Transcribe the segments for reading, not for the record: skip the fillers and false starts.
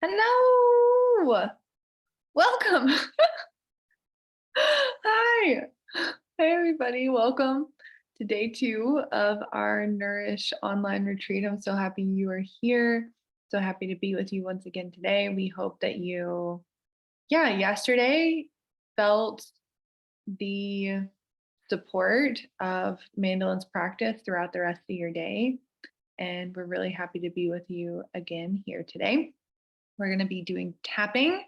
Hello. Welcome. Hi. Hey, everybody. Welcome to day 2 of our Nourish online retreat. I'm so happy you are here. So happy to be with you once again today. We hope that you, yesterday felt the support of Mandalin's practice throughout the rest of your day. And we're really happy to be with you again here today. We're going to be doing tapping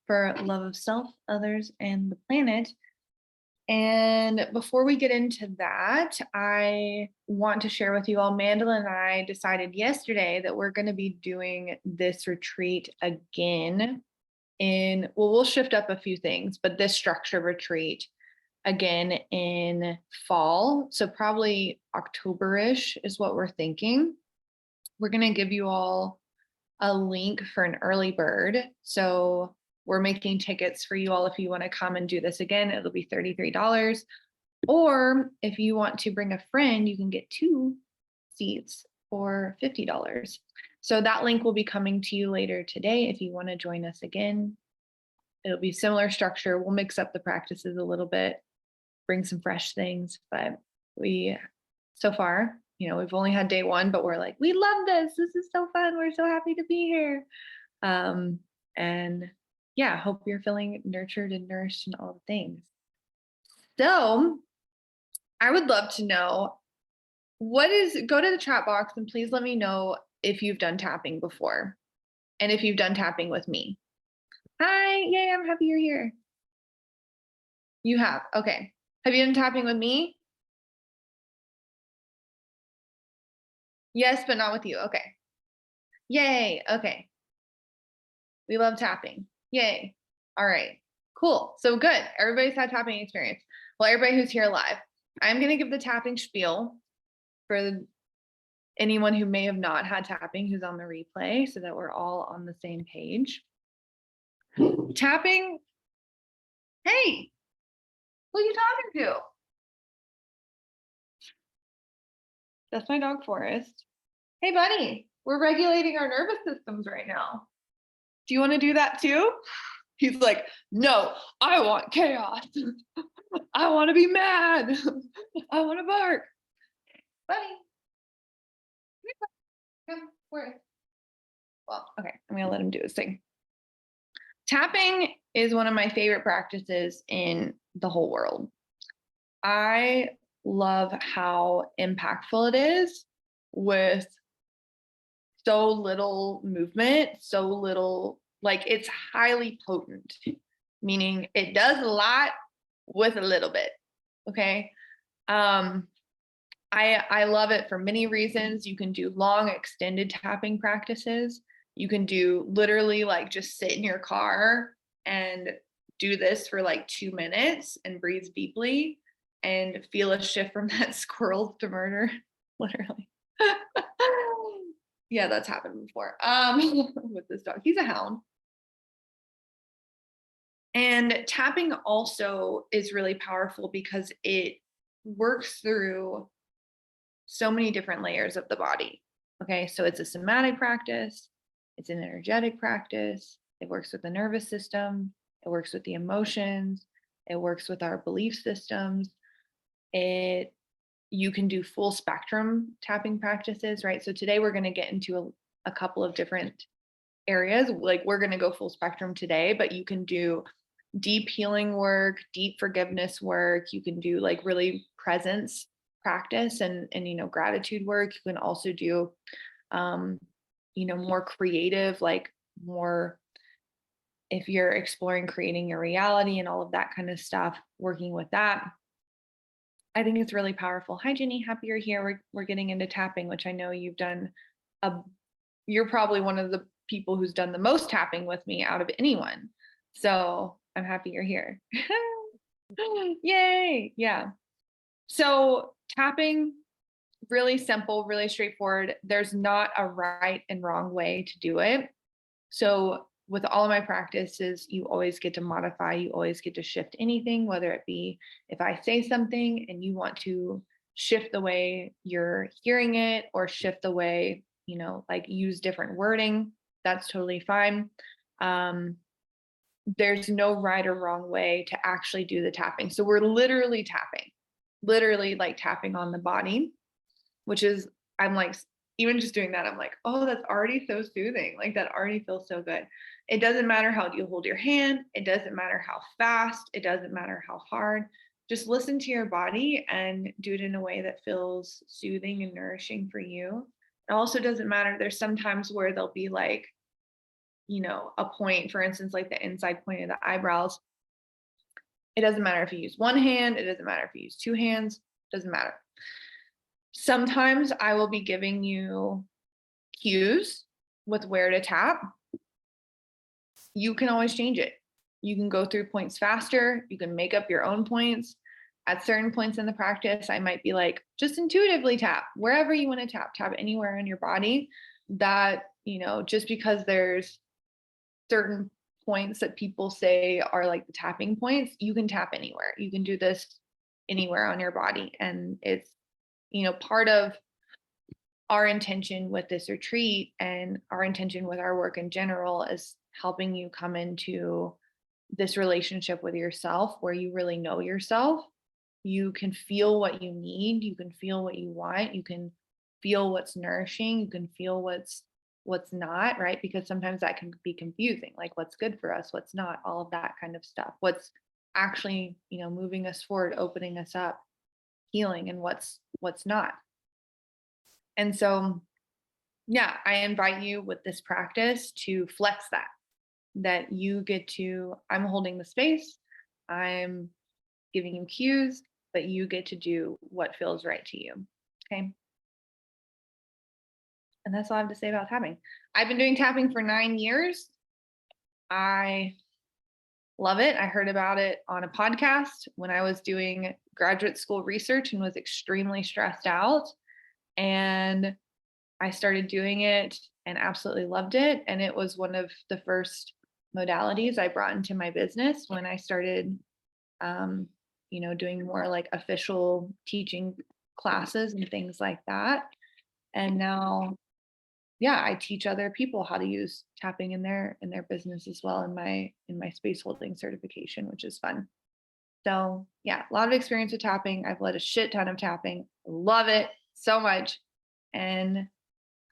for love of self, others, and the planet. And before we get into that, I want to share with you all, Mandela and I decided yesterday that we're going to be doing this retreat again we'll shift up a few things, but this structure retreat again in fall. So probably October-ish is what we're thinking. We're going to give you all a link for an early bird. So we're making tickets for you all. If you want to come and do this again, it'll be $33. Or if you want to bring a friend, you can get 2 seats for $50. So that link will be coming to you later today. If you want to join us again, it'll be similar structure. We'll mix up the practices a little bit, bring some fresh things, but so far, we've only had day 1, but we're like, we love this. This is so fun. We're so happy to be here. And yeah, hope you're feeling nurtured and nourished and all the things. So I would love to know go to the chat box and please let me know if you've done tapping before and if you've done tapping with me. Hi, yay, I'm happy you're here. You have, okay. Have you done tapping with me? Yes, but not with you. Okay. Yay. Okay. We love tapping. Yay. All right. Cool. So good. Everybody's had tapping experience. Well, everybody who's here live, I'm going to give the tapping spiel for anyone who may have not had tapping who's on the replay so that we're all on the same page. Tapping. Hey, who are you talking to? That's my dog Forrest. Hey, buddy, we're regulating our nervous systems right now. Do you want to do that too? He's like, no, I want chaos. I want to be mad. I want to bark. Buddy. Come, Forrest. Well, okay, I'm going to let him do his thing. Tapping is one of my favorite practices in the whole world. I love how impactful it is with so little movement, so little, like it's highly potent, meaning it does a lot with a little bit. Okay. I love it for many reasons. You can do long extended tapping practices. You can do literally like just sit in your car and do this for like 2 minutes and breathe deeply and feel a shift from that squirrel to murder, literally. Yeah, that's happened before with this dog. He's a hound. And tapping also is really powerful because it works through so many different layers of the body. Okay, so it's a somatic practice, it's an energetic practice, it works with the nervous system, it works with the emotions, it works with our belief systems. You can do full spectrum tapping practices, right? So today we're going to get into a couple of different areas. Like we're going to go full spectrum today, but you can do deep healing work, deep forgiveness work. You can do like really presence practice and gratitude work. You can also do more creative, like more if you're exploring creating your reality and all of that kind of stuff, working with that. I think it's really powerful. Hi, Jenny. Happy you're here. We're getting into tapping, which I know you've done. You're probably one of the people who's done the most tapping with me out of anyone. So I'm happy you're here. Yay. Yeah. So tapping, really simple, really straightforward. There's not a right and wrong way to do it. So with all of my practices, you always get to modify, you always get to shift anything, whether it be if I say something and you want to shift the way you're hearing it or shift the way, like use different wording, That's totally fine. Um, there's no right or wrong way to actually do the tapping. So we're literally tapping, literally like tapping on the body, which is, I'm like, even just doing that, I'm like, oh, that's already so soothing. Like that already feels so good. It doesn't matter how you hold your hand. It doesn't matter how fast. It doesn't matter how hard. Just listen to your body and do it in a way that feels soothing and nourishing for you. It also doesn't matter. There's sometimes where there'll be like, a point, for instance, like the inside point of the eyebrows. It doesn't matter if you use one hand. It doesn't matter if you use two hands. It doesn't matter. Sometimes I will be giving you cues with where to tap. You can always change it. You can go through points faster. You can make up your own points. At certain points in the practice, I might be like, just intuitively tap wherever you want to tap anywhere on your body. That, just because there's certain points that people say are like the tapping points, you can tap anywhere. You can do this anywhere on your body. And it's, part of our intention with this retreat and our intention with our work in general is helping you come into this relationship with yourself where you really know yourself. You can feel what you need, you can feel what you want, you can feel what's nourishing, you can feel what's not, right? Because sometimes that can be confusing, like what's good for us, what's not, all of that kind of stuff. What's actually, moving us forward, opening us up, healing, and what's not. And so, yeah, I invite you with this practice to flex that you get to, I'm holding the space, I'm giving you cues, but you get to do what feels right to you. Okay. And that's all I have to say about tapping. I've been doing tapping for 9 years. I love it. I heard about it on a podcast when I was doing graduate school research and was extremely stressed out. And I started doing it and absolutely loved it. And it was one of the first modalities I brought into my business when I started, doing more like official teaching classes and things like that. And now, yeah, I teach other people how to use tapping in their business as well in my space holding certification, which is fun. So yeah, a lot of experience with tapping. I've led a shit ton of tapping. Love it so much. And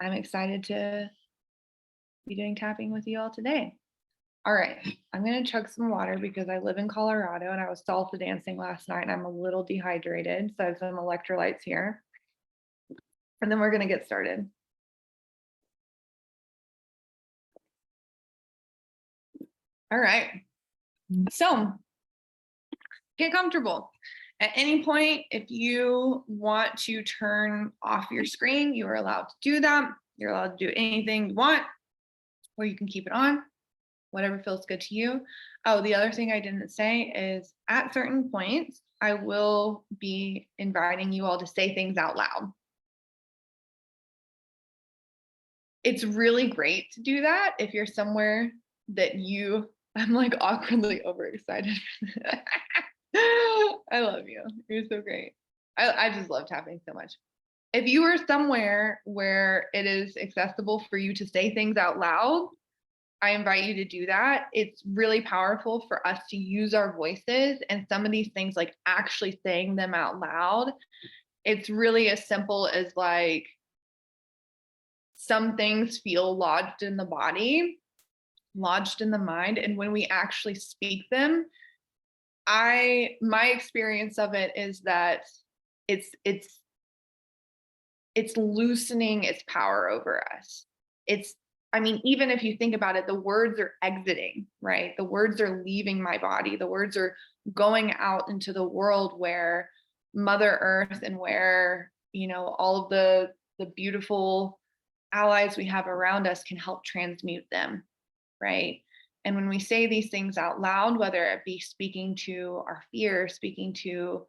I'm excited to be doing tapping with you all today. All right, I'm gonna chug some water because I live in Colorado and I was salsa dancing last night and I'm a little dehydrated. So I have some electrolytes here. And then we're gonna get started. All right, so get comfortable. At any point, if you want to turn off your screen, you are allowed to do that. You're allowed to do anything you want, or you can keep it on, whatever feels good to you. Oh, the other thing I didn't say is at certain points, I will be inviting you all to say things out loud. It's really great to do that if you're somewhere that I'm like awkwardly overexcited. I love you. You're so great. I just love tapping so much. If you are somewhere where it is accessible for you to say things out loud, I invite you to do that. It's really powerful for us to use our voices and some of these things, like actually saying them out loud. It's really as simple as like some things feel lodged in the body, lodged in the mind. And when we actually speak them, my experience of it is that it's loosening its power over us. Even if you think about it, the words are exiting, right? The words are leaving my body. The words are going out into the world where Mother Earth and where, all of the beautiful allies we have around us can help transmute them, right? And when we say these things out loud, whether it be speaking to our fear, speaking to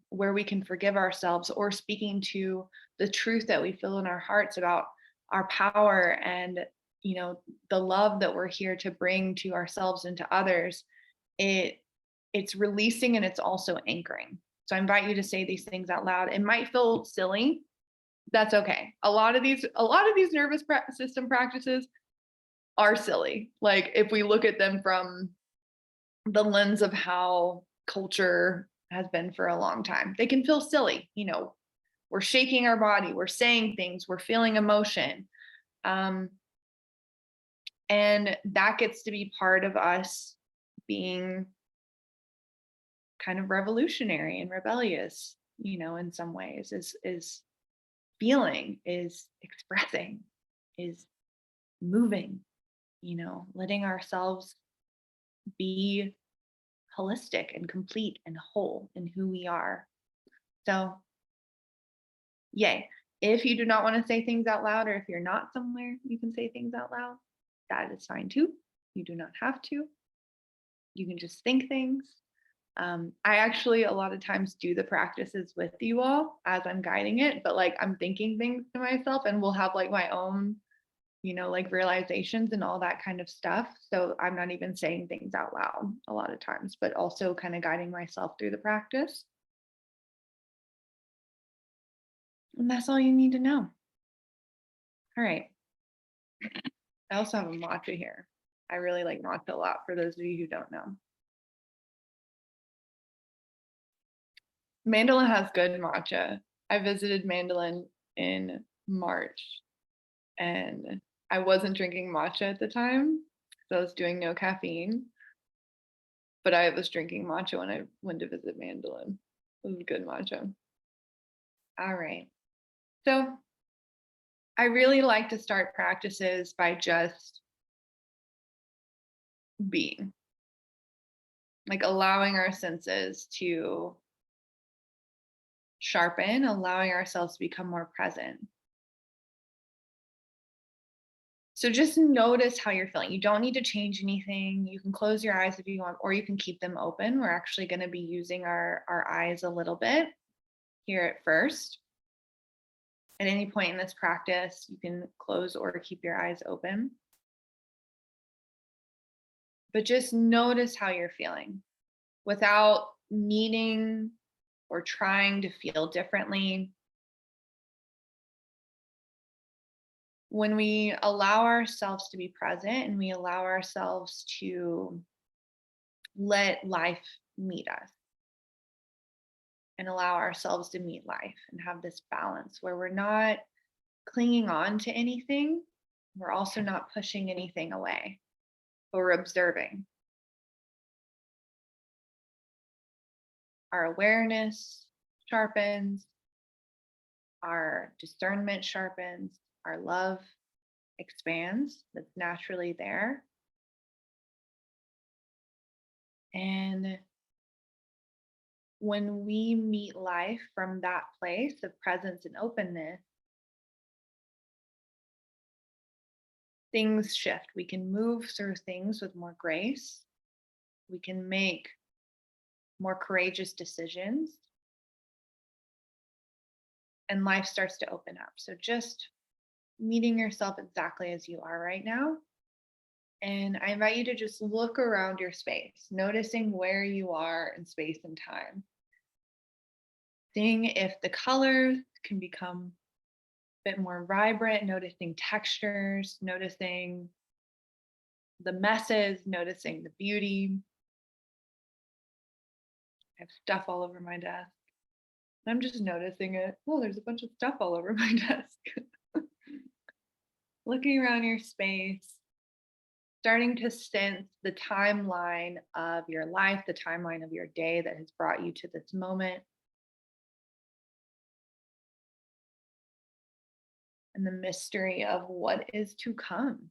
where we can forgive ourselves, or speaking to the truth that we feel in our hearts about our power and the love that we're here to bring to ourselves and to others, it's releasing and it's also anchoring. So I invite you to say these things out loud. It might feel silly. That's okay. A lot of these nervous system practices, are silly. Like if we look at them from the lens of how culture has been for a long time, they can feel silly. We're shaking our body, we're saying things, we're feeling emotion. Um, and that gets to be part of us being kind of revolutionary and rebellious, in some ways, is feeling, is expressing, is moving, letting ourselves be holistic and complete and whole in who we are. So, yay. If you do not want to say things out loud, or if you're not somewhere you can say things out loud, that is fine too. You do not have to. You can just think things. I actually a lot of times do the practices with you all as I'm guiding it, but like I'm thinking things to myself and we'll have like my own, like realizations and all that kind of stuff. So I'm not even saying things out loud a lot of times, but also kind of guiding myself through the practice. And that's all you need to know. All right. I also have a matcha here. I really like matcha a lot for those of you who don't know. Mandolin has good matcha. I visited Mandolin in March and I wasn't drinking matcha at the time. So I was doing no caffeine, but I was drinking matcha when I went to visit Mandolin. It was good matcha. All right. So I really like to start practices by just being, like allowing our senses to sharpen, allowing ourselves to become more present. So just notice how you're feeling. You don't need to change anything. You can close your eyes if you want, or you can keep them open. We're actually going to be using our eyes a little bit here at first. At any point in this practice, you can close or keep your eyes open. But just notice how you're feeling without needing or trying to feel differently. When we allow ourselves to be present and we allow ourselves to let life meet us and allow ourselves to meet life and have this balance where we're not clinging on to anything, we're also not pushing anything away, but we're observing. Our awareness sharpens, our discernment sharpens, our love expands, that's naturally there. And when we meet life from that place of presence and openness, things shift. We can move through things with more grace. We can make more courageous decisions. And life starts to open up. So just meeting yourself exactly as you are right now. And I invite you to just look around your space, noticing where you are in space and time. Seeing if the colors can become a bit more vibrant, noticing textures, noticing the messes, noticing the beauty. I have stuff all over my desk. I'm just noticing it. Oh, there's a bunch of stuff all over my desk. Looking around your space, starting to sense the timeline of your life, the timeline of your day that has brought you to this moment. And the mystery of what is to come.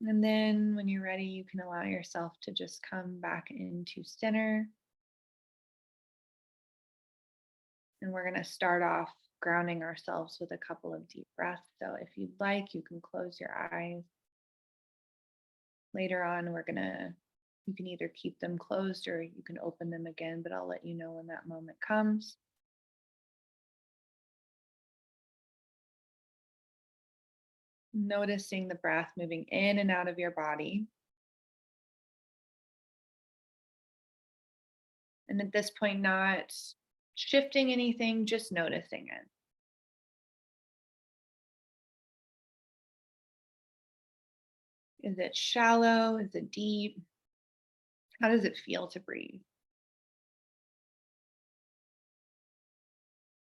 And then when you're ready, you can allow yourself to just come back into center. And we're going to start off grounding ourselves with a couple of deep breaths. So if you'd like, you can close your eyes. Later on, you can either keep them closed or you can open them again, but I'll let you know when that moment comes. Noticing the breath moving in and out of your body. And at this point, not shifting anything, just noticing it. Is it shallow? Is it deep? How does it feel to breathe?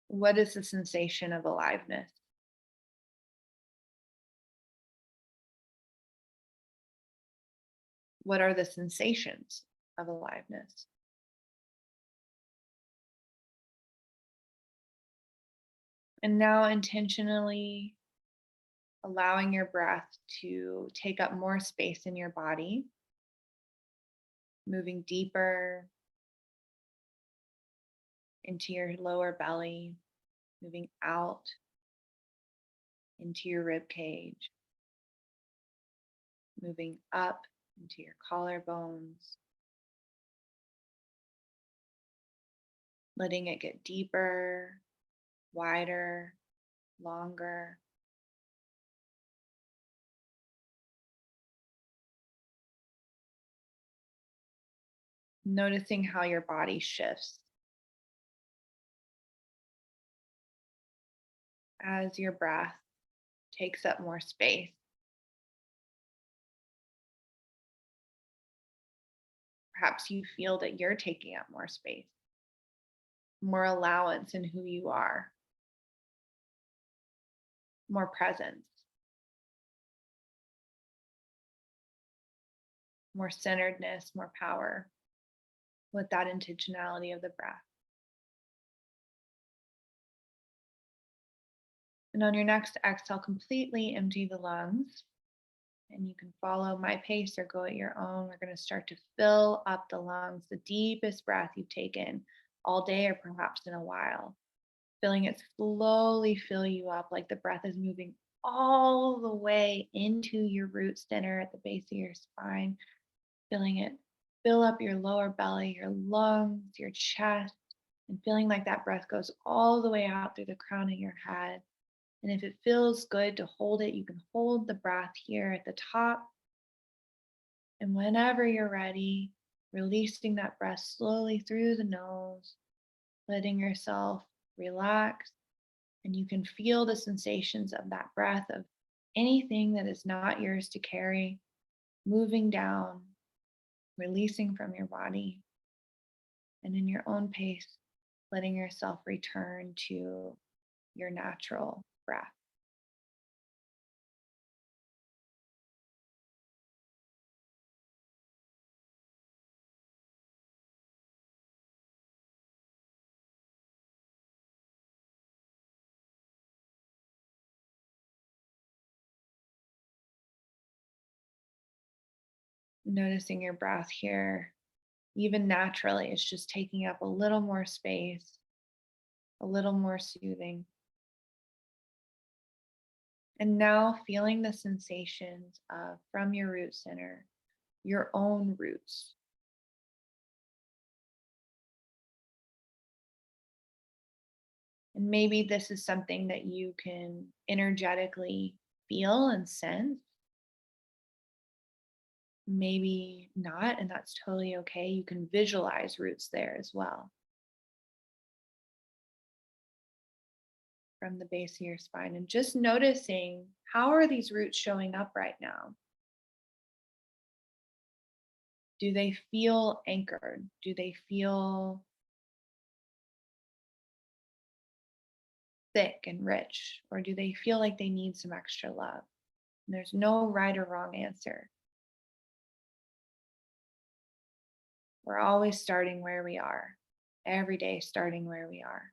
What is the sensation of aliveness? What are the sensations of aliveness? And now intentionally allowing your breath to take up more space in your body, moving deeper into your lower belly, moving out into your rib cage, moving up into your collarbones, letting it get deeper, wider, longer. Noticing how your body shifts as your breath takes up more space. Perhaps you feel that you're taking up more space, more allowance in who you are, more presence, more centeredness, more power with that intentionality of the breath. And on your next exhale, completely empty the lungs. And you can follow my pace or go at your own. We're going to start to fill up the lungs, the deepest breath you've taken all day or perhaps in a while. Feeling it slowly fill you up like the breath is moving all the way into your root center at the base of your spine. Feeling it fill up your lower belly, your lungs, your chest, and feeling like that breath goes all the way out through the crown of your head. And if it feels good to hold it, you can hold the breath here at the top. And whenever you're ready, releasing that breath slowly through the nose, letting yourself relax. And you can feel the sensations of that breath of anything that is not yours to carry, moving down, releasing from your body. And in your own pace, letting yourself return to your natural breath. Noticing your breath here, even naturally, it's just taking up a little more space, a little more soothing. And now feeling the sensations of from your root center, your own roots. And maybe this is something that you can energetically feel and sense. Maybe not, and that's totally okay. You can visualize roots there as well from the base of your spine and just noticing how are these roots showing up right now? Do they feel anchored? Do they feel thick and rich? Or do they feel like they need some extra love? And there's no right or wrong answer. We're always starting where we are, every day starting where we are.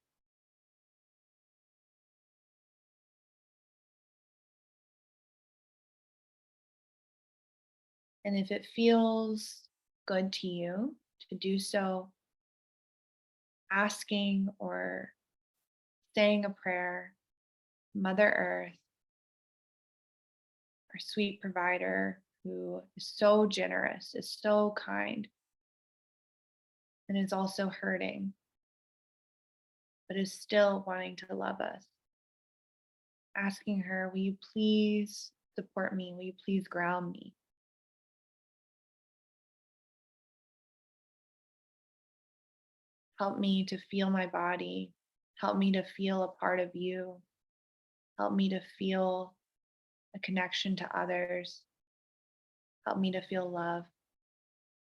And if it feels good to you to do so, asking or saying a prayer, Mother Earth, our sweet provider who is so generous, is so kind, and is also hurting, but is still wanting to love us. Asking her, will you please support me? Will you please ground me? Help me to feel my body. Help me to feel a part of you. Help me to feel a connection to others. Help me to feel love.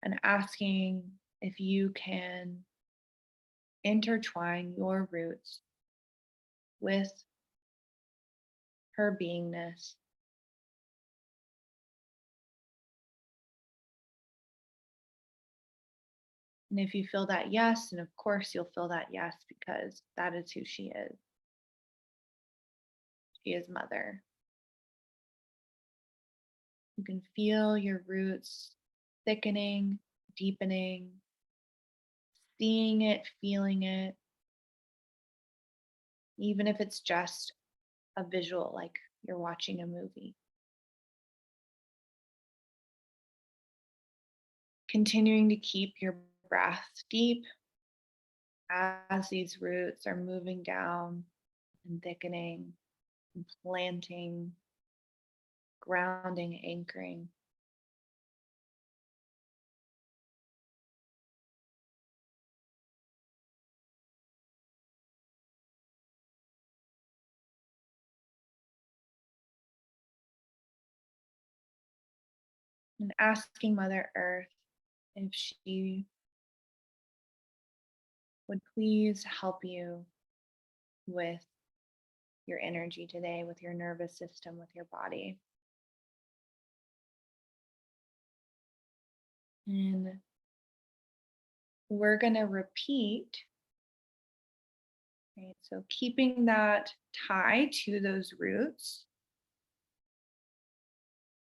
And asking if you can intertwine your roots with her beingness. And if you feel that yes, and of course you'll feel that yes, because that is who she is. She is mother. You can feel your roots thickening, deepening, seeing it, feeling it, even if it's just a visual, like you're watching a movie. Continuing to keep your breath deep as these roots are moving down and thickening and planting, grounding, anchoring. And asking Mother Earth if she would please help you with your energy today, with your nervous system, with your body. And we're going to repeat, right? So keeping that tie to those roots,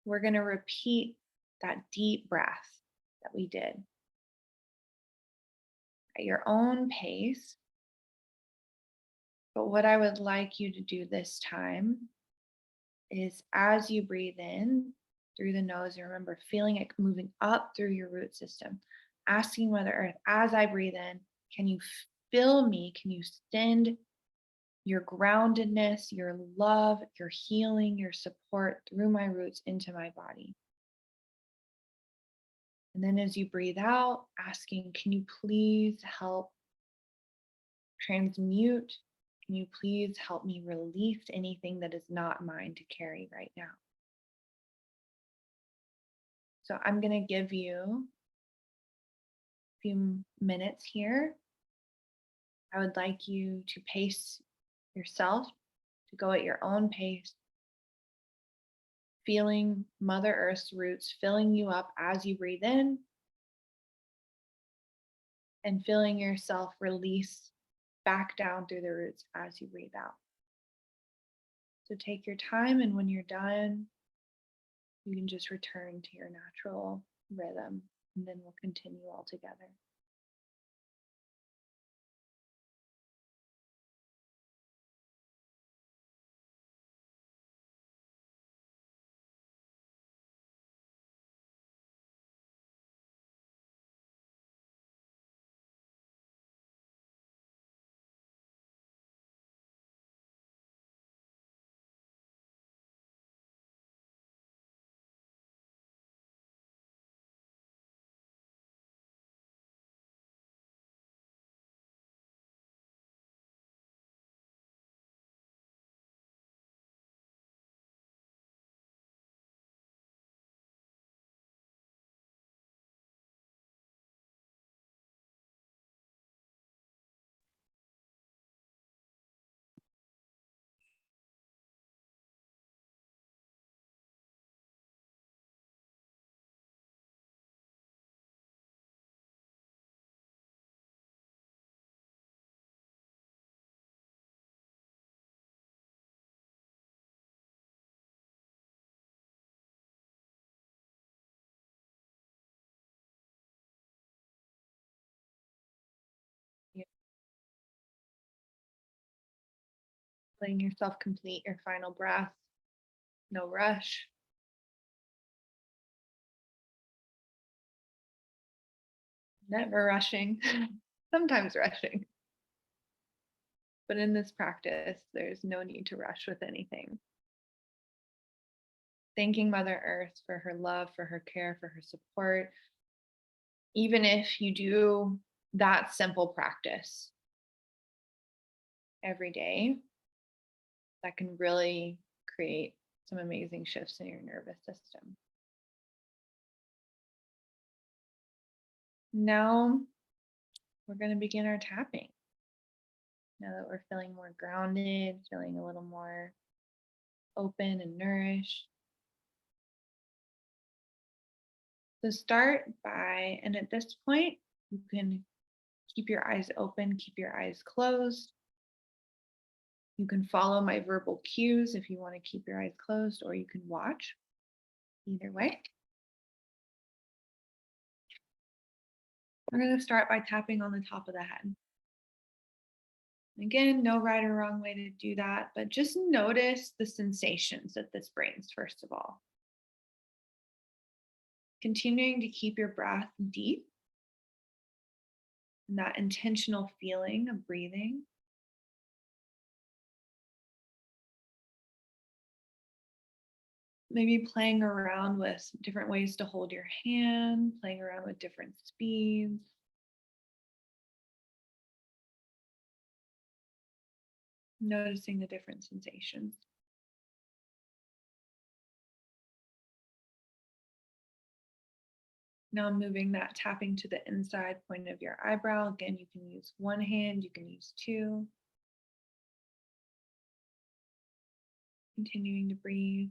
we're going to repeat that deep breath that we did at your own pace. But what I would like you to do this time is as you breathe in through the nose, and remember feeling it moving up through your root system, asking Mother Earth, as I breathe in, can you fill me? Can you send your groundedness, your love, your healing, your support through my roots into my body? And then as you breathe out, asking, can you please help transmute? Can you please help me release anything that is not mine to carry right now? So I'm going to give you a few minutes here. I would like you to pace yourself, to go at your own pace, feeling Mother Earth's roots filling you up as you breathe in, and feeling yourself release back down through the roots as you breathe out. So take your time, and when you're done, you can just return to your natural rhythm, and then we'll continue all together. You're letting yourself complete your final breath. No rush. Never rushing. Sometimes rushing. But in this practice, there's no need to rush with anything. Thanking Mother Earth for her love, for her care, for her support. Even if you do that simple practice every day, that can really create some amazing shifts in your nervous system. Now we're going to begin our tapping. Now that we're feeling more grounded, feeling a little more open and nourished. So start by, and at this point, you can keep your eyes open, keep your eyes closed. You can follow my verbal cues if you want to keep your eyes closed, or you can watch. Either way. We're going to start by tapping on the top of the head. Again, no right or wrong way to do that, but just notice the sensations that this brings, first of all. Continuing to keep your breath deep and that intentional feeling of breathing. Maybe playing around with different ways to hold your hand, playing around with different speeds. Noticing the different sensations. Now moving that tapping to the inside point of your eyebrow. Again, you can use one hand, you can use two. Continuing to breathe.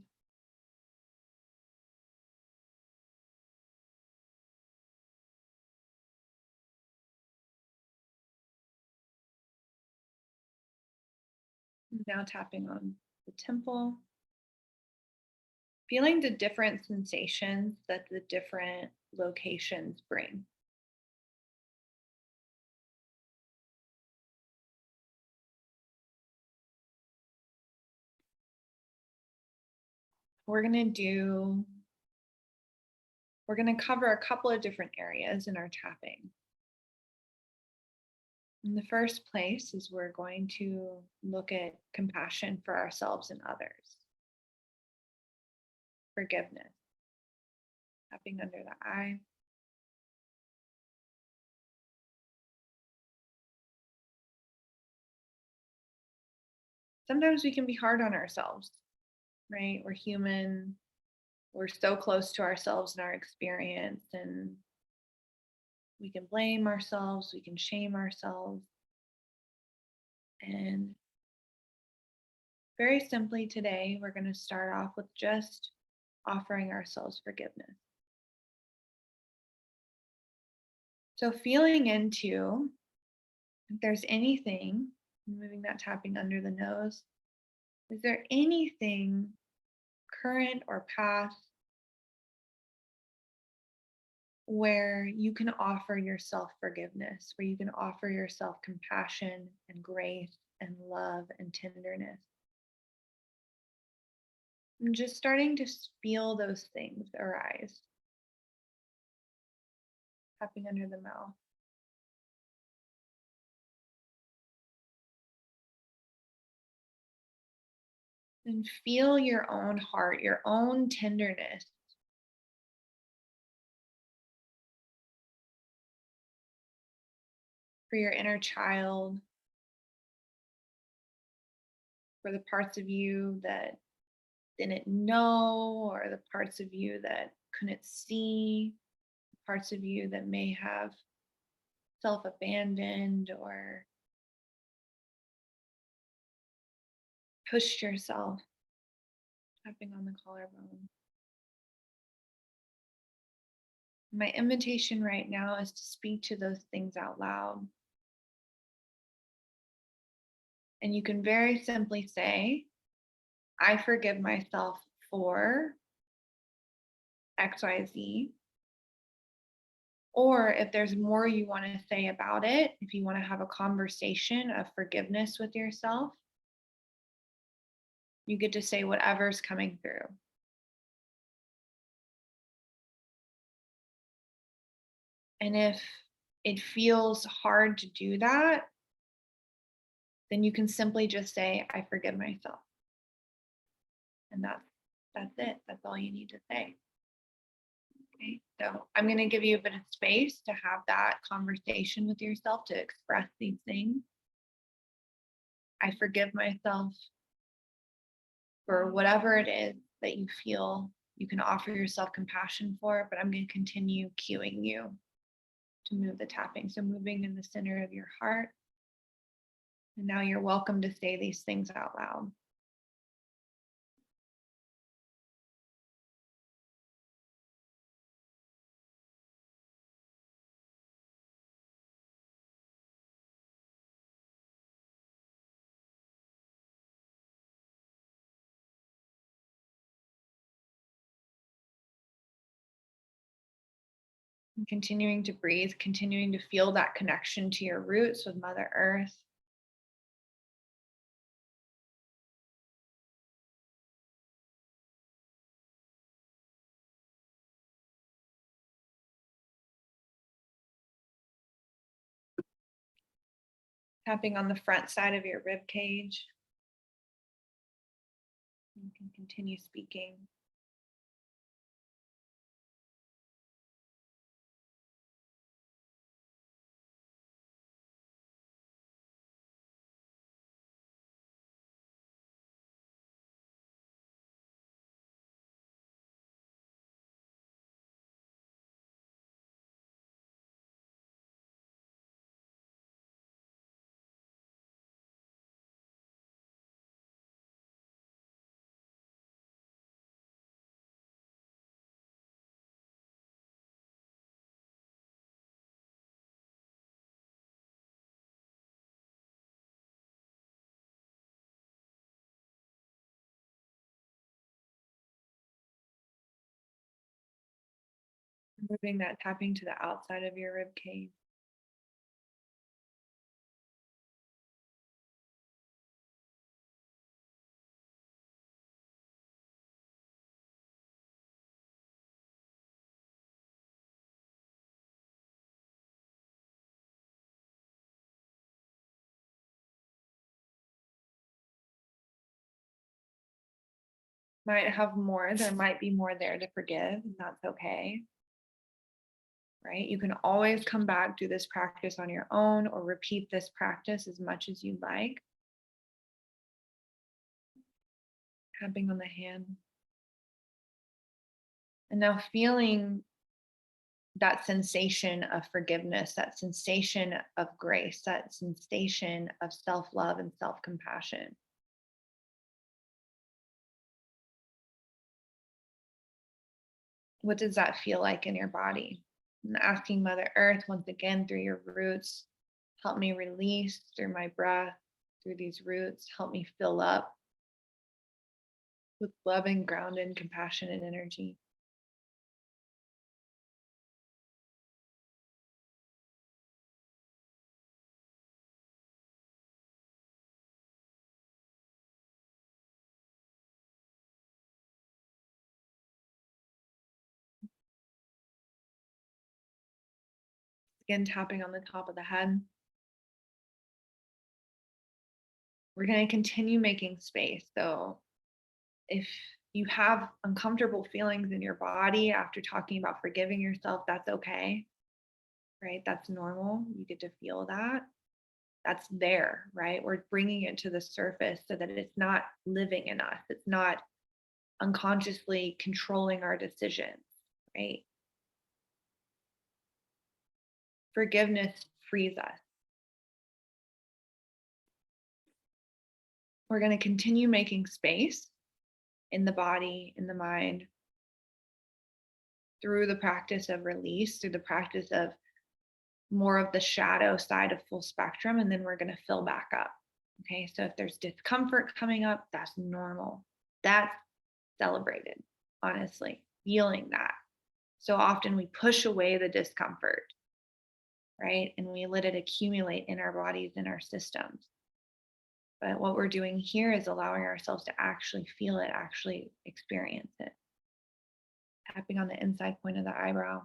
Now tapping on the temple. Feeling the different sensations that the different locations bring. We're going to do, we're going to cover a couple of different areas in our tapping. In the first place is we're going to look at compassion for ourselves and others. Forgiveness. Tapping under the eye. Sometimes we can be hard on ourselves, right? We're human. We're so close to ourselves and our experience, and we can blame ourselves, we can shame ourselves. And very simply today, we're going to start off with just offering ourselves forgiveness. So feeling into if there's anything, moving that tapping under the nose, is there anything current or past where you can offer yourself forgiveness, where you can offer yourself compassion and grace and love and tenderness? And just starting to feel those things arise. Tapping under the mouth. And feel your own heart, your own tenderness. For your inner child, for the parts of you that didn't know, or the parts of you that couldn't see, parts of you that may have self abandoned or pushed yourself. Tapping on the collarbone. My invitation right now is to speak to those things out loud. And you can very simply say, I forgive myself for XYZ. Or if there's more you want to say about it, if you want to have a conversation of forgiveness with yourself, you get to say whatever's coming through. And if it feels hard to do that, then you can simply just say, I forgive myself. And that's it. That's all you need to say. Okay, so I'm going to give you a bit of space to have that conversation with yourself, to express these things. I forgive myself for whatever it is that you feel you can offer yourself compassion for, but I'm going to continue cueing you to move the tapping. So moving in the center of your heart. And now you're welcome to say these things out loud. And continuing to breathe, continuing to feel that connection to your roots with Mother Earth. Tapping on the front side of your rib cage. You can continue speaking. Moving that tapping to the outside of your rib cage. Might have more, there might be more there to forgive, and that's okay. Right? You can always come back, do this practice on your own, or repeat this practice as much as you like. Tapping on the hand. And now feeling that sensation of forgiveness, that sensation of grace, that sensation of self-love and self-compassion. What does that feel like in your body? And asking Mother Earth once again through your roots, help me release through my breath, through these roots, help me fill up with loving, grounded, compassionate energy. Again, tapping on the top of the head. We're going to continue making space. So if you have uncomfortable feelings in your body after talking about forgiving yourself, that's okay, right? That's normal. You get to feel that. That's there, right? We're bringing it to the surface so that it's not living in us. It's not unconsciously controlling our decisions, right? Forgiveness frees us. We're going to continue making space in the body, in the mind, through the practice of release, through the practice of more of the shadow side of full spectrum, and then we're going to fill back up. Okay, so if there's discomfort coming up, that's normal. That's celebrated, honestly, feeling that. So often we push away the discomfort, right? And we let it accumulate in our bodies, in our systems. But what we're doing here is allowing ourselves to actually feel it, actually experience it. Tapping on the inside point of the eyebrow.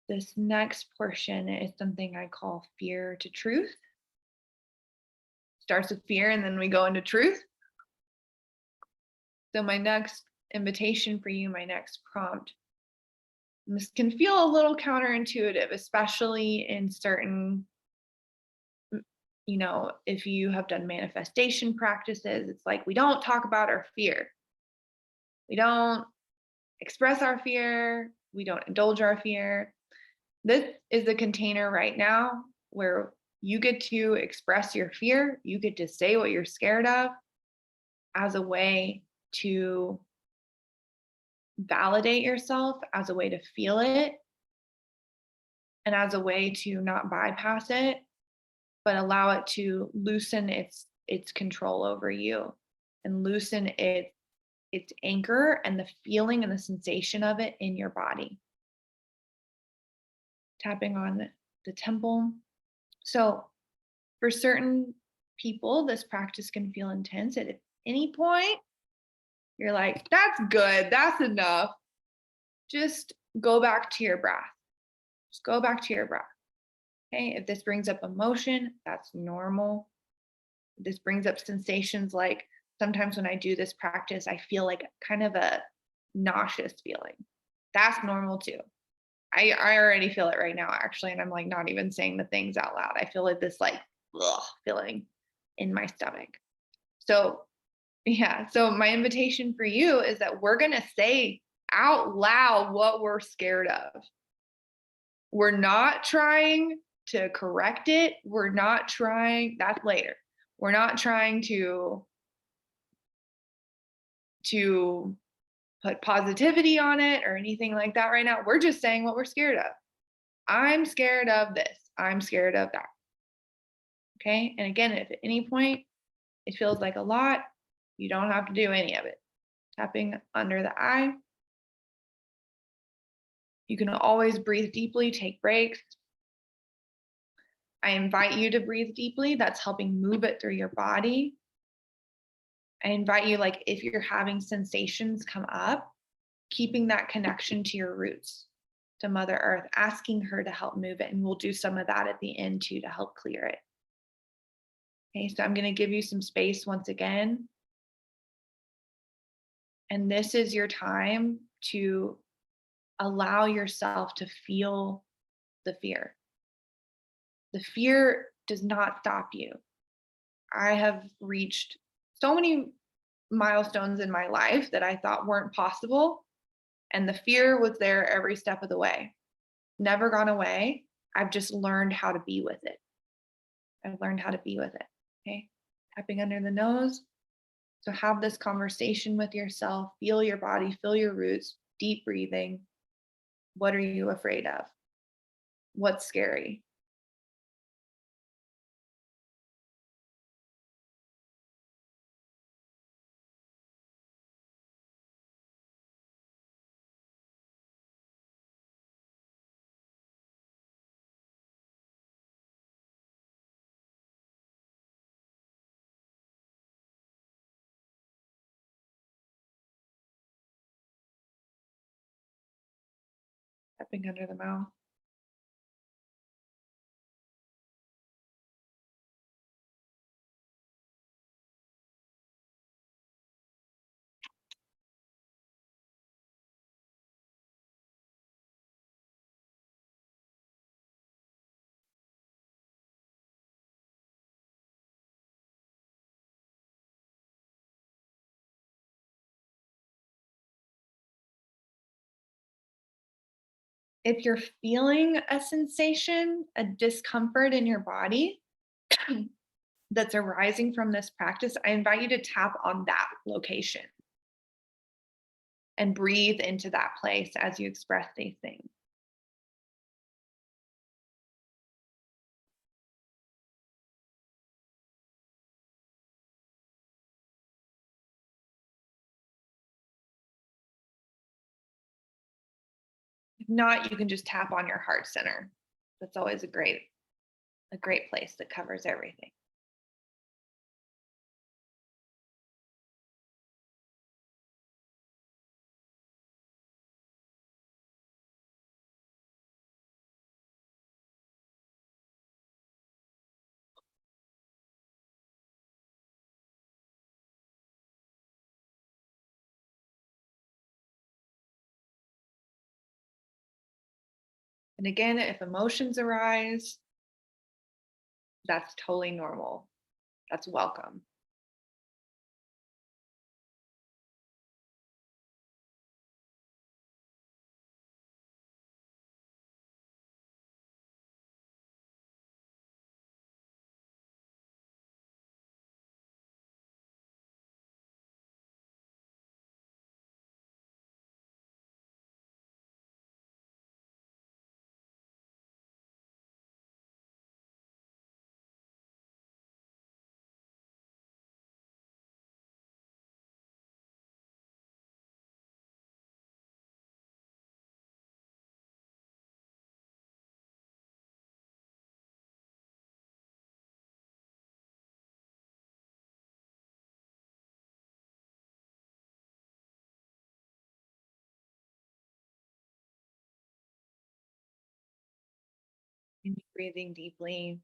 This next portion is something I call fear to truth. Starts with fear and then we go into truth. So my next invitation for you, my next prompt, this can feel a little counterintuitive, especially in certain, if you have done manifestation practices, it's like we don't talk about our fear. We don't express our fear, we don't indulge our fear. This is the container right now where you get to express your fear, you get to say what you're scared of as a way to validate yourself, as a way to feel it, and as a way to not bypass it, but allow it to loosen its control over you and loosen its anchor and the feeling and the sensation of it in your body. Tapping on the temple. So for certain people, this practice can feel intense. At any point, you're like, that's good, that's enough. Just go back to your breath. Just go back to your breath. Okay. If this brings up emotion, that's normal. If this brings up sensations like sometimes when I do this practice, I feel like kind of a nauseous feeling. That's normal too. I already feel it right now, actually. And I'm like not even saying the things out loud. I feel like this like ugh, feeling in my stomach. So, yeah. So, my invitation for you is that we're going to say out loud what we're scared of. We're not trying to correct it. We're not trying, that's later. We're not trying to put positivity on it or anything like that right now. We're just saying what we're scared of. I'm scared of this. I'm scared of that. Okay. And again, if at any point it feels like a lot, you don't have to do any of it. Tapping under the eye. You can always breathe deeply, take breaks. I invite you to breathe deeply. That's helping move it through your body. I invite you, like, if you're having sensations come up, keeping that connection to your roots, to Mother Earth, asking her to help move it. And we'll do some of that at the end too to help clear it. Okay, so I'm going to give you some space once again. And this is your time to allow yourself to feel the fear. The fear does not stop you. I have reached so many milestones in my life that I thought weren't possible, and the fear was there every step of the way. Never gone away. I've just learned how to be with it. I've learned how to be with it. Okay. Tapping under the nose. So have this conversation with yourself. Feel your body, feel your roots, deep breathing. What are you afraid of? What's scary? Tapping under the mouth. If you're feeling a sensation, a discomfort in your body that's arising from this practice, I invite you to tap on that location and breathe into that place as you express these things. If not, you can just tap on your heart center. That's always a great place that covers everything. And again, if emotions arise, that's totally normal. That's welcome. Breathing deeply.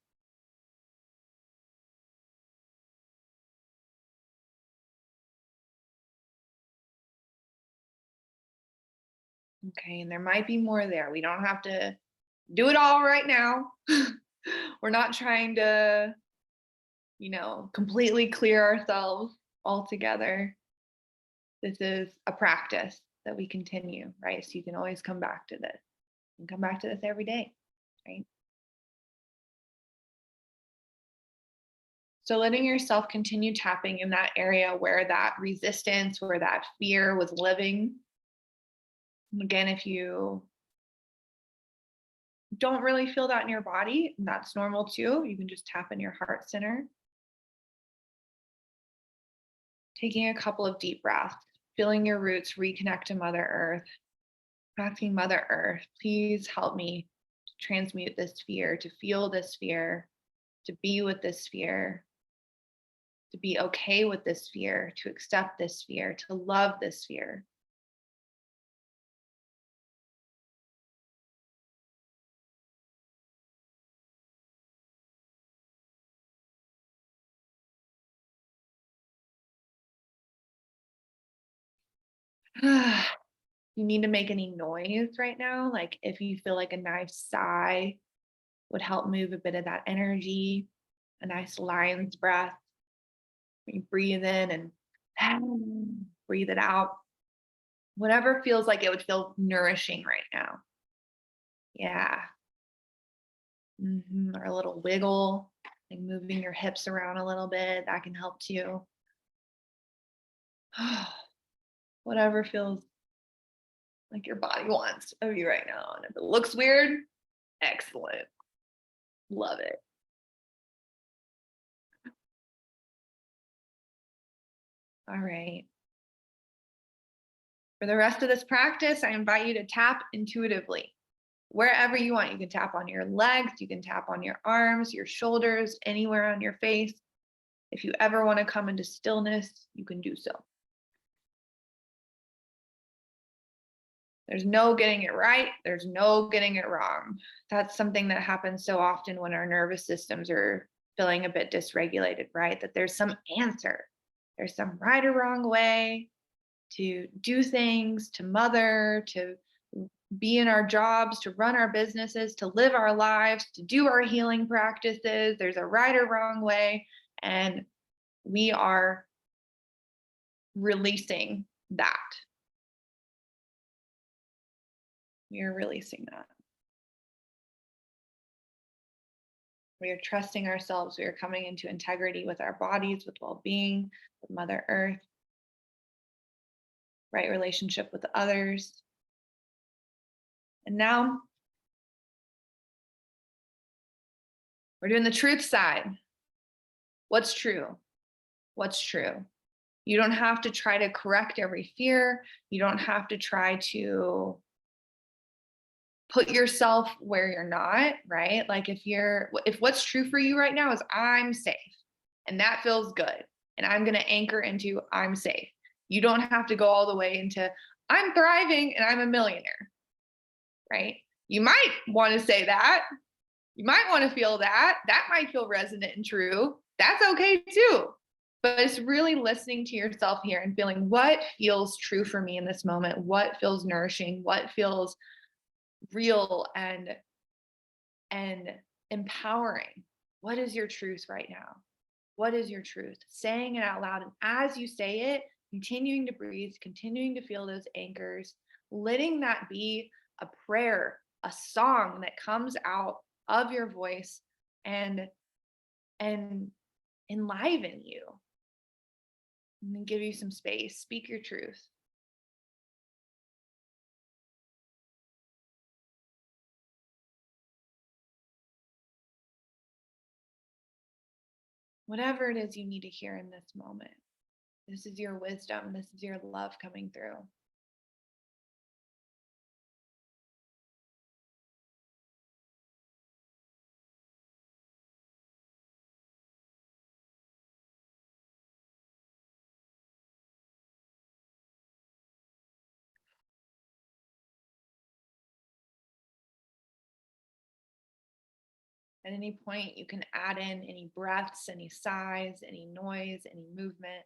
Okay, and there might be more there. We don't have to do it all right now. We're not trying to, completely clear ourselves altogether. This is a practice that we continue, right? So you can always come back to this and come back to this every day, right? So letting yourself continue tapping in that area where that resistance, where that fear was living. And again, if you don't really feel that in your body, that's normal too. You can just tap in your heart center. Taking a couple of deep breaths, feeling your roots reconnect to Mother Earth, asking Mother Earth, please help me transmute this fear, to feel this fear, to be with this fear, to be okay with this fear, to accept this fear, to love this fear. You need to make any noise right now, like if you feel like a nice sigh would help move a bit of that energy, a nice lion's breath. You breathe in and breathe it out. Whatever feels like it would feel nourishing right now. Yeah. Or a little wiggle, like moving your hips around a little bit. That can help too. Whatever feels like your body wants of you right now. And if it looks weird, excellent. Love it. All right. For the rest of this practice, I invite you to tap intuitively. Wherever you want, you can tap on your legs, you can tap on your arms, your shoulders, anywhere on your face. If you ever want to come into stillness, you can do so. There's no getting it right. There's no getting it wrong. That's something that happens so often when our nervous systems are feeling a bit dysregulated, right? That there's some answer. There's some right or wrong way to do things, to mother, to be in our jobs, to run our businesses, to live our lives, to do our healing practices. There's a right or wrong way. And we are releasing that. We are releasing that. We are trusting ourselves. We are coming into integrity with our bodies, with well being, with Mother Earth, right relationship with others. And now we're doing the truth side. What's true? What's true? You don't have to try to correct every fear. You don't have to try to put yourself where you're not, right? Like if what's true for you right now is I'm safe and that feels good and I'm going to anchor into I'm safe. You don't have to go all the way into I'm thriving and I'm a millionaire, right? You might want to say that. You might want to feel that. That might feel resonant and true. That's okay too. But it's really listening to yourself here and feeling what feels true for me in this moment, what feels nourishing, what feels real and empowering. What is your truth right now? What is your truth? Saying it out loud. And as you say it, continuing to breathe, continuing to feel those anchors, letting that be a prayer, a song that comes out of your voice and enliven you. And then give you some space. Speak your truth. Whatever it is you need to hear in this moment. This is your wisdom. This is your love coming through. At any point, you can add in any breaths, any sighs, any noise, any movement.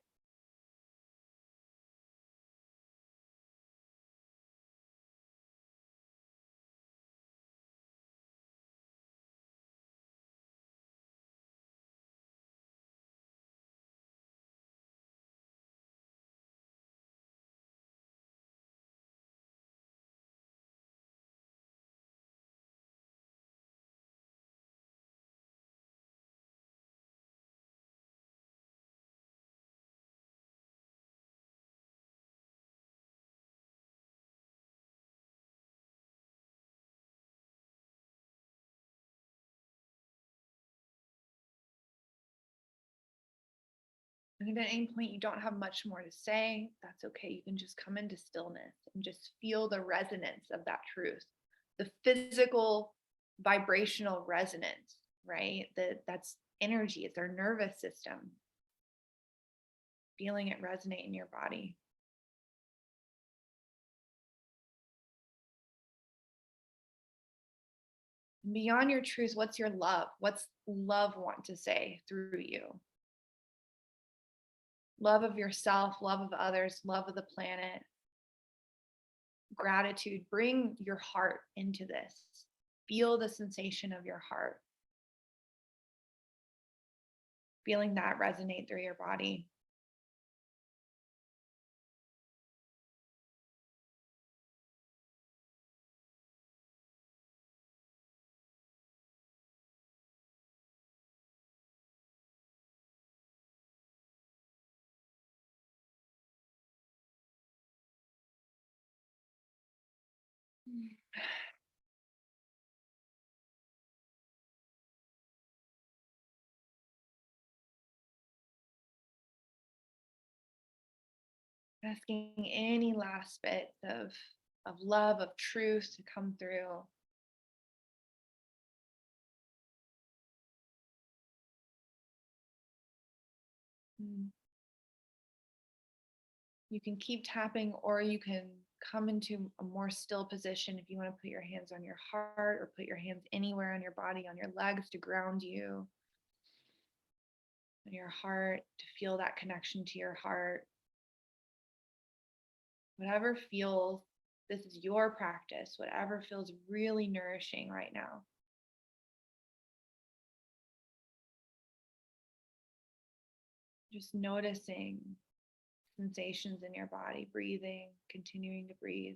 And if at any point you don't have much more to say, that's okay. You can just come into stillness and just feel the resonance of that truth, the physical vibrational resonance, right? That's energy, it's our nervous system, feeling it resonate in your body. And beyond your truth, what's your love? What's love want to say through you? Love of yourself, love of others, love of the planet, gratitude. Bring your heart into this. Feel the sensation of your heart, feeling that resonate through your body. Asking any last bit of love, of truth to come through. Mm. You can keep tapping, or you can come into a more still position if you want to put your hands on your heart or put your hands anywhere on your body, on your legs to ground you, on your heart to feel that connection to your heart. Whatever feels, this is your practice, whatever feels really nourishing right now. Just noticing sensations in your body, breathing, continuing to breathe,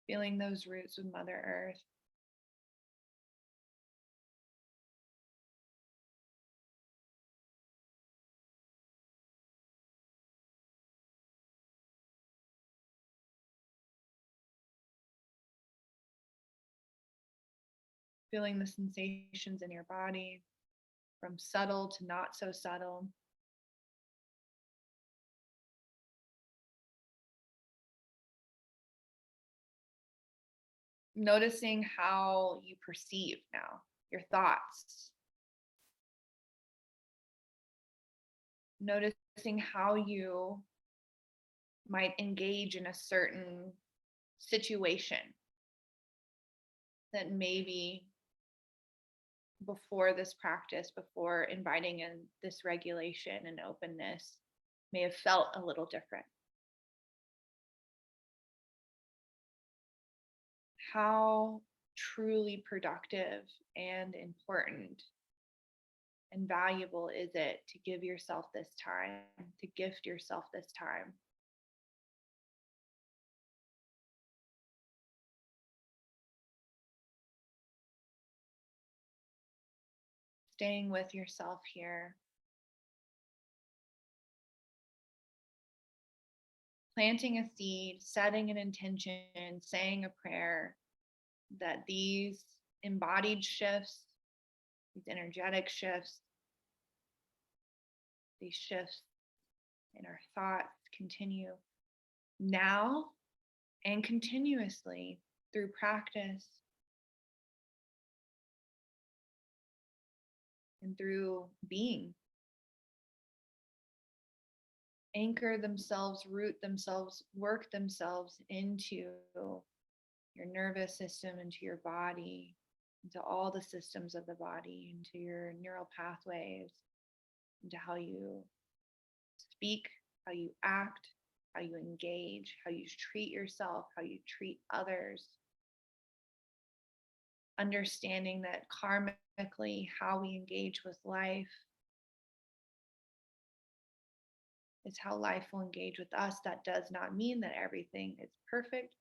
feeling those roots with Mother Earth. Feeling the sensations in your body from subtle to not so subtle. Noticing how you perceive now, your thoughts. Noticing how you might engage in a certain situation that maybe before this practice, before inviting in this regulation and openness, may have felt a little different. How truly productive and important and valuable is it to give yourself this time, to gift yourself this time? Staying with yourself here, planting a seed, setting an intention, saying a prayer that these embodied shifts, these energetic shifts, these shifts in our thoughts continue now and continuously through practice and through being. Anchor themselves, root themselves, work themselves into your nervous system, into your body, into all the systems of the body, into your neural pathways, into how you speak, how you act, how you engage, how you treat yourself, how you treat others. Understanding that karmically, how we engage with life is how life will engage with us. That does not mean that everything is perfect.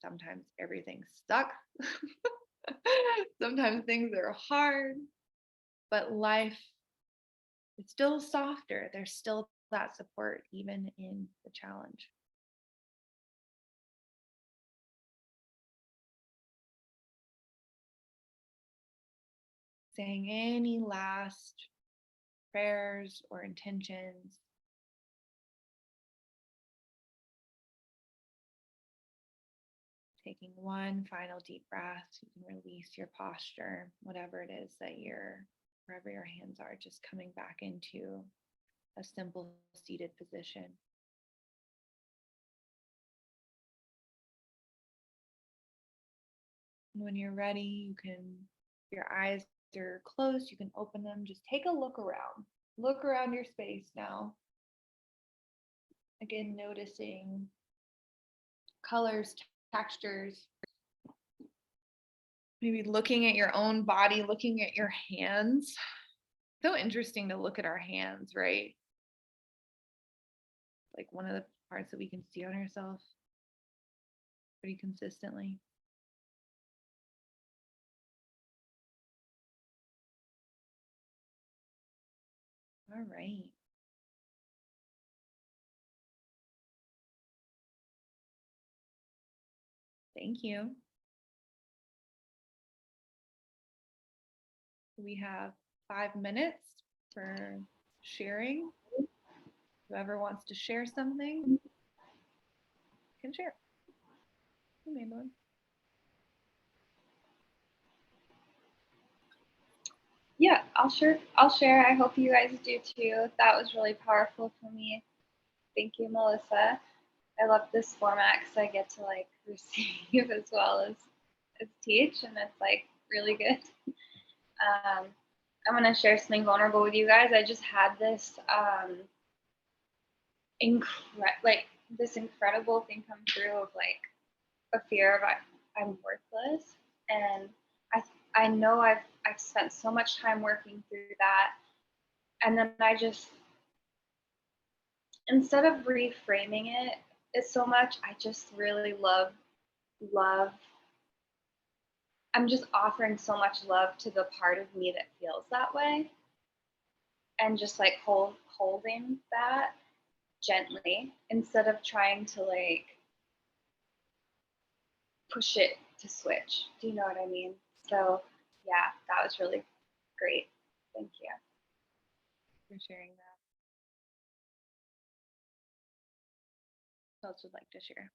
Sometimes everything sucks. Sometimes things are hard, but life is still softer. There's still that support, even in the challenge. Saying any last prayers or intentions. Taking one final deep breath, you can release your posture, whatever it is that wherever your hands are, just coming back into a simple seated position. And when you're ready, you can, if your eyes are closed, you can open them. Just take a look around. Look around your space now. Again, noticing colors, textures, maybe looking at your own body, looking at your hands. So interesting to look at our hands, right? Like one of the parts that we can see on ourselves pretty consistently. All right. Thank you. We have 5 minutes for sharing. Whoever wants to share something can share. Yeah, I'll share. I hope you guys do too. That was really powerful for me. Thank you, Melissa. I love this format because I get to like receive as well as teach, and it's like really good. I'm gonna share something vulnerable with you guys. I just had this this incredible thing come through of like a fear of I'm worthless, and I know I've spent so much time working through that, and then I just, instead of reframing it so much, I just really love. I'm just offering so much love to the part of me that feels that way, and just like holding that gently instead of trying to like push it to switch. Do you know what I mean? So yeah, that was really great. Thank you for sharing that. Who else would like to share?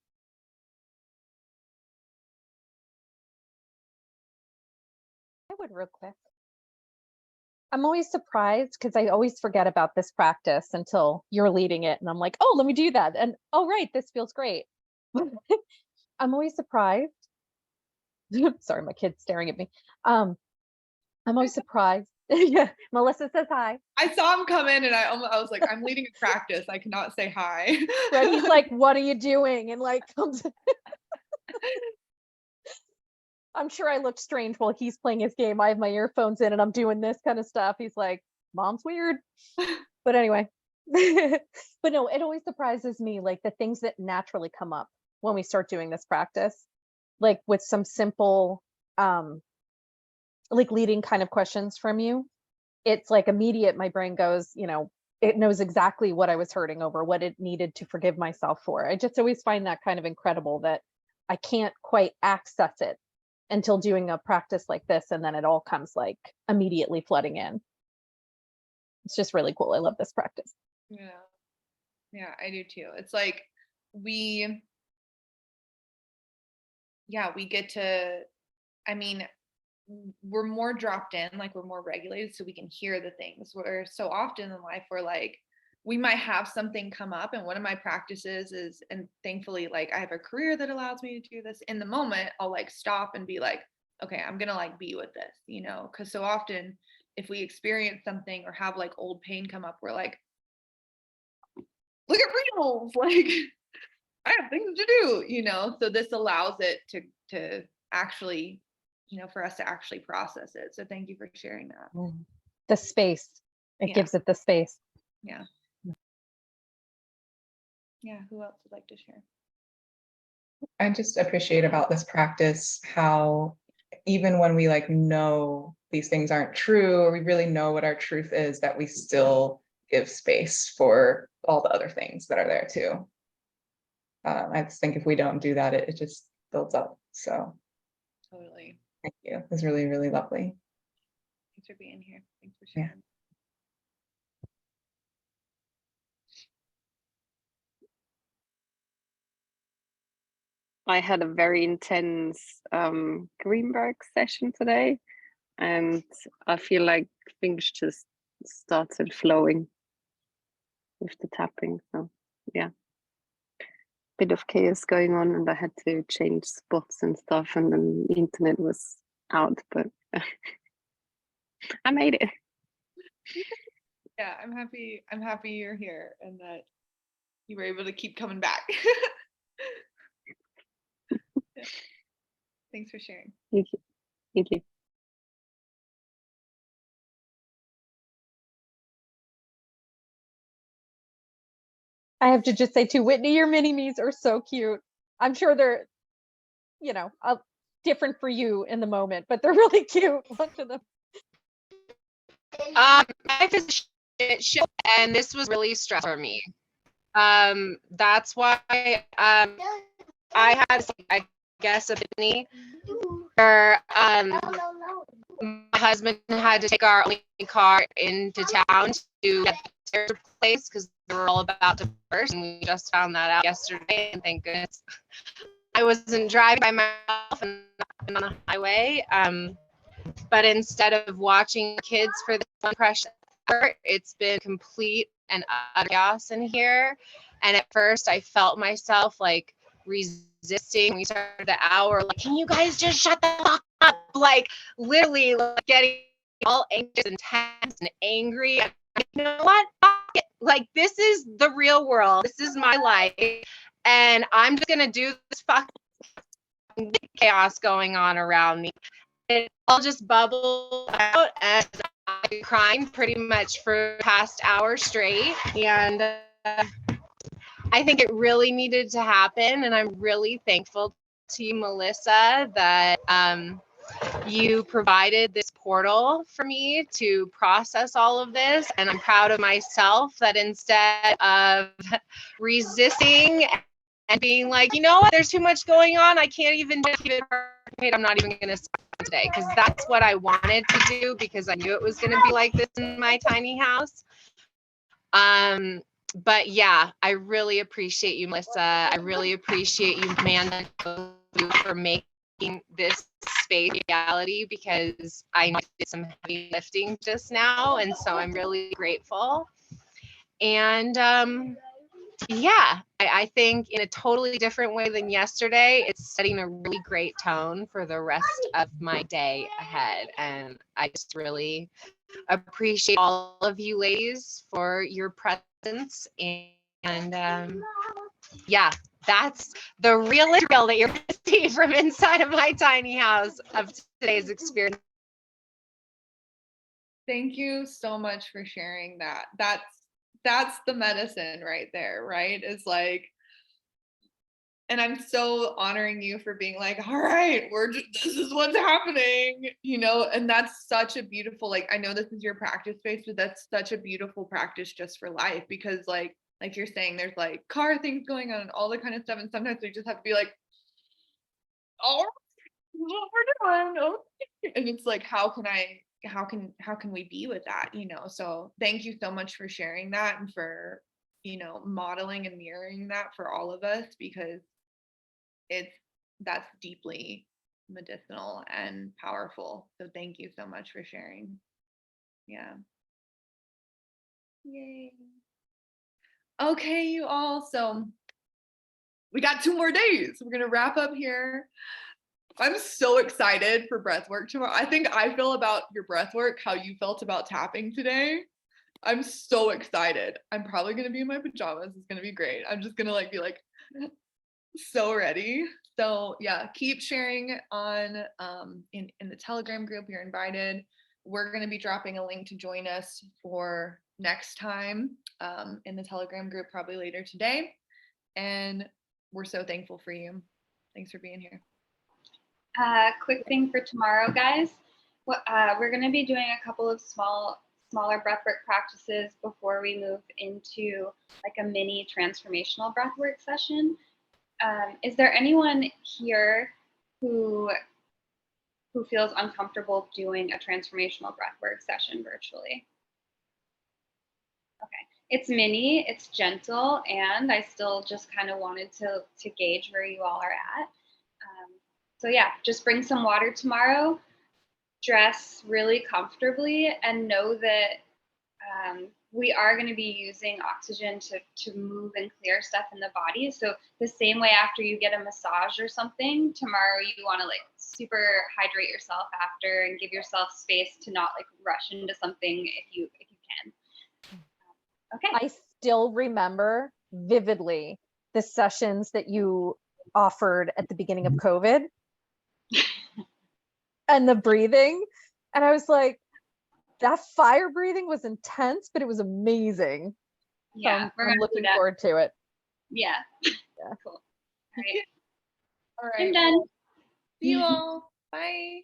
I would real quick. I'm always surprised because I always forget about this practice until you're leading it. And I'm like, oh, let me do that. And oh, right, this feels great. I'm always surprised. Sorry, my kid's staring at me. I'm always surprised. Yeah, Melissa says hi. I saw him come in and I was like, I'm leading a practice. I cannot say hi. Right? He's like, what are you doing? And like comes. I'm sure I look strange while he's playing his game. I have my earphones in and I'm doing this kind of stuff. He's like, Mom's weird. But anyway. But no, it always surprises me, like the things that naturally come up when we start doing this practice, like with some simple like leading kind of questions from you. It's like immediate, my brain goes, it knows exactly what I was hurting over, what it needed to forgive myself for. I just always find that kind of incredible that I can't quite access it until doing a practice like this, and then it all comes like immediately flooding in. It's just really cool. I love this practice. Yeah, I do too. It's like we get to, I mean, we're more dropped in, like we're more regulated so we can hear the things. Where so often in life we're like, we might have something come up, and one of my practices is, and thankfully like I have a career that allows me to do this, in the moment I'll like stop and be like, okay, I'm gonna like be with this, because so often if we experience something or have like old pain come up, we're like, look at reels, like I have things to do, so this allows it to actually, for us to actually process it. So thank you for sharing that. The space. It Yeah. gives it the space. Yeah. Yeah, who else would like to share? I just appreciate about this practice how even when we like know these things aren't true, or we really know what our truth is, that we still give space for all the other things that are there too. I just think if we don't do that, it just builds up. So Totally. thank you. It was really, really lovely. Thanks for being here. Thanks for Yeah. sharing. I had a very intense Greenberg session today, and I feel like things just started flowing with the tapping. So yeah, bit of chaos going on, and I had to change spots and stuff, and then the internet was out, but I made it. Yeah, I'm happy you're here and that you were able to keep coming back. Yeah. Thanks for sharing. Thank you. Thank you. I have to just say too, Whitney, your mini me's are so cute. I'm sure they're, different for you in the moment, but they're really cute. Look at them. Life is a shit show, and this was really stressful for me. That's why I had, I guess, a epiphany where my husband had to take our only car into town to get the place because they were all about to burst, and we just found that out yesterday. And thank goodness I wasn't driving by myself and on the highway. But instead of watching kids for this one precious hour, it's been complete and utter chaos in here. And at first I felt myself like resisting. We started the hour, like, can you guys just shut the fuck up? Like literally like getting all anxious and tense and angry. And you know what? Fuck it. Like this is the real world. This is my life. And I'm just gonna do this fucking chaos going on around me. It all just bubbled out, and I've been crying pretty much for the past hour straight. And I think it really needed to happen. And I'm really thankful to you, Melissa, that you provided this portal for me to process all of this. And I'm proud of myself that instead of resisting and being like, you know what, there's too much going on, I can't even keep it, I'm not even going to start today, because that's what I wanted to do, because I knew it was going to be like this in my tiny house. But yeah, I really appreciate you, Melissa. I really appreciate you, Amanda, for making this space reality, because I know I did some heavy lifting just now, and so I'm really grateful. And yeah, I think in a totally different way than yesterday, it's setting a really great tone for the rest of my day ahead. And I just really appreciate all of you ladies for your presence. And yeah, that's the real Israel that you're going to see from inside of my tiny house of today's experience. Thank you so much for sharing that. That's the medicine right there, right? Is like, and I'm so honoring you for being like, all right, this is what's happening, and that's such a beautiful, like, I know this is your practice space, but that's such a beautiful practice just for life, because like you're saying, there's like car things going on and all the kind of stuff. And sometimes we just have to be like, all right, this is what we're doing. Okay. And it's like, how can we be with that? So thank you so much for sharing that, and for, modeling and mirroring that for all of us, because that's deeply medicinal and powerful. So thank you so much for sharing. Yeah. Yay. Okay, you all. So we got 2 more days. We're gonna wrap up here. I'm so excited for breath work tomorrow. I think I feel about your breath work how you felt about tapping today. I'm so excited. I'm probably gonna be in my pajamas. It's gonna be great. I'm just gonna like be like so ready. So yeah, keep sharing on in the Telegram group. You're invited. We're gonna be dropping a link to join us for next time in the Telegram group probably later today. And we're so thankful for you. Thanks for being here. Quick thing for tomorrow, guys. We're going to be doing a couple of smaller breathwork practices before we move into like a mini transformational breathwork session. Is there anyone here who feels uncomfortable doing a transformational breathwork session virtually? Okay, it's mini, it's gentle, and I still just kind of wanted to gauge where you all are at. So yeah, just bring some water tomorrow, dress really comfortably, and know that we are going to be using oxygen to move and clear stuff in the body. So the same way after you get a massage or something, tomorrow you want to like super hydrate yourself after and give yourself space to not like rush into something if you can. Okay. I still remember vividly the sessions that you offered at the beginning of COVID and the breathing. And I was like, that fire breathing was intense, but it was amazing. Yeah, I'm looking forward to it. Yeah. Yeah. Cool. All right. All right. I'm done. See you all. Bye.